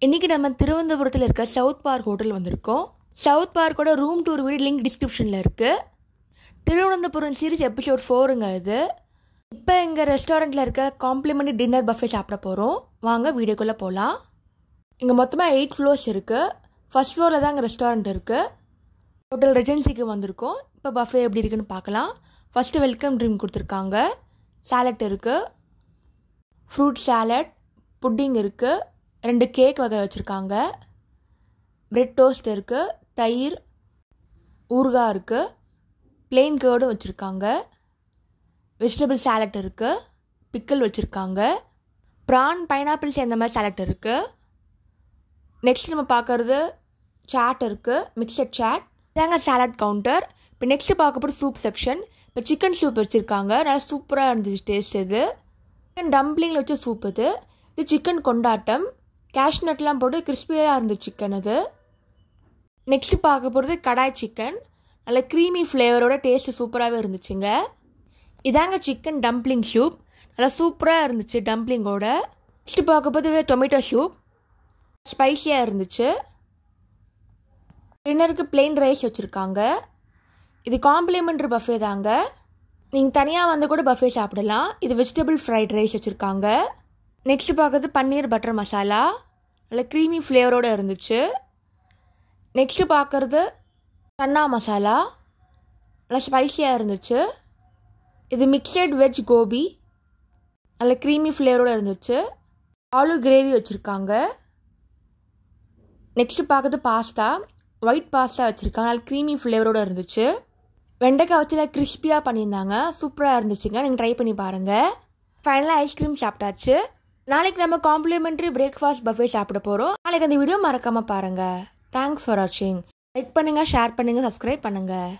இன்றைக்கி நம்ம திருவனந்தபுரத்தில் இருக்க சவுத் பார்க் ஹோட்டல் வந்திருக்கோம். சவுத் பார்க்கோட ரூம் டூர் வீடியோ லிங்க் டிஸ்கிரிப்ஷனில் இருக்குது. திருவனந்தபுரம் சீரிஸ் எபிசோட் 4ங்க இது. இப்போ எங்கள் ரெஸ்டாரண்ட்டில் இருக்க காம்ப்ளிமெண்ட்ரி டின்னர் பஃபே சாப்பிட போகிறோம். வாங்க வீடியோக்குள்ளே போகலாம். இங்கே மொத்தமாக 8 ஃப்ளோர்ஸ் இருக்குது. ஃபர்ஸ்ட் ஃப்ளோரில் தான் எங்கள் ரெஸ்டாரண்ட் இருக்குது. ஹோட்டல் ரெஜென்சிக்கு வந்திருக்கோம். இப்போ பஃபே எப்படி இருக்குன்னு பார்க்கலாம். ஃபஸ்ட்டு வெல்கம் ட்ரிங்க் கொடுத்துருக்காங்க. சாலட் இருக்குது, ஃப்ரூட் சாலட், புட்டிங் இருக்குது, 2 கேக் வகை வச்சுருக்காங்க, பிரெட் டோஸ்ட் இருக்குது, தயிர், ஊறுகாய் இருக்குது, பிளெயின் கேர்டும் வச்சுருக்காங்க, வெஜிடபிள் சாலட் இருக்குது, பிக்கிள் வச்சுருக்காங்க, ப்ரான் பைனாப்பிள் சேர்ந்த மாதிரி சாலட் இருக்குது. நெக்ஸ்ட் நம்ம பார்க்குறது சாட் இருக்குது, மிக்சட் சாட். இதாங்க சாலட் கவுண்டர். இப்போ நெக்ஸ்ட்டு பார்க்க போகிற சூப் செக்ஷன். இப்போ சிக்கன் சூப் வச்சுருக்காங்க. நல்லா சூப்பராக இருந்துச்சு டேஸ்ட். இது சிக்கன் டம்ப்ளிங்கில் வச்ச சூப். இது சிக்கன் கொண்டாட்டம். கேஷ்நட்லாம் போட்டு கிறிஸ்பியாக இருந்துச்சு சிக்கன். அது நெக்ஸ்ட்டு பார்க்க போகிறது கடாய் சிக்கன். நல்ல க்ரீமி ஃப்ளேவரோட டேஸ்ட்டு சூப்பராகவே இருந்துச்சுங்க. இதாங்க சிக்கன் டம்ப்ளிங் சூப். நல்லா சூப்பராக இருந்துச்சு டம்ப்ளிங்கோட. நெக்ஸ்ட்டு பார்க்க போது டொமேட்டோ சூப். ஸ்பைஸியாக இருந்துச்சு. டின்னருக்கு பிளெயின் ரைஸ் வச்சுருக்காங்க. இது காம்ப்ளிமெண்ட்ரி பஃபே தாங்க. நீங்கள் தனியாக வந்து கூட பஃபே சாப்பிடலாம். இது வெஜிடபிள் ஃப்ரைட் ரைஸ் வச்சுருக்காங்க. நெக்ஸ்ட்டு பார்க்குறது பன்னீர் பட்டர் மசாலா. நல்ல க்ரீமி ஃப்ளேவரோடு இருந்துச்சு. நெக்ஸ்ட்டு பார்க்குறது சன்னா மசாலா. நல்லா ஸ்பைஸியாக இருந்துச்சு. இது மிக்சட் வெஜ் கோபி. நல்ல க்ரீமி ஃப்ளேவரோடு இருந்துச்சு. ஆலு கிரேவி வச்சுருக்காங்க. நெக்ஸ்ட்டு பார்க்குறது பாஸ்தா. ஒயிட் பாஸ்தா வச்சுருக்காங்க. நல்ல க்ரீமி ஃப்ளேவரோடு இருந்துச்சு. வெண்டைக்காய் வச்சு கிறிஸ்பியாக பண்ணியிருந்தாங்க. சூப்பராக இருந்துச்சுங்க. நீங்கள் ட்ரை பண்ணி பாருங்கள். ஃபைனலாக ஐஸ்கிரீம் சாப்பிட்டாச்சு. நாளைக்கு நம்ம காம்ப்ளிமெண்ட்ரி பிரேக்ஃபாஸ்ட் பஃபே சாப்பிட போகிறோம். நாளைக்கு அந்த வீடியோ மறக்காமல் பாருங்கள். தேங்க்ஸ் ஃபார் வாட்சிங். லைக் பண்ணுங்கள், ஷேர் பண்ணுங்கள், சப்ஸ்கிரைப் பண்ணுங்கள்.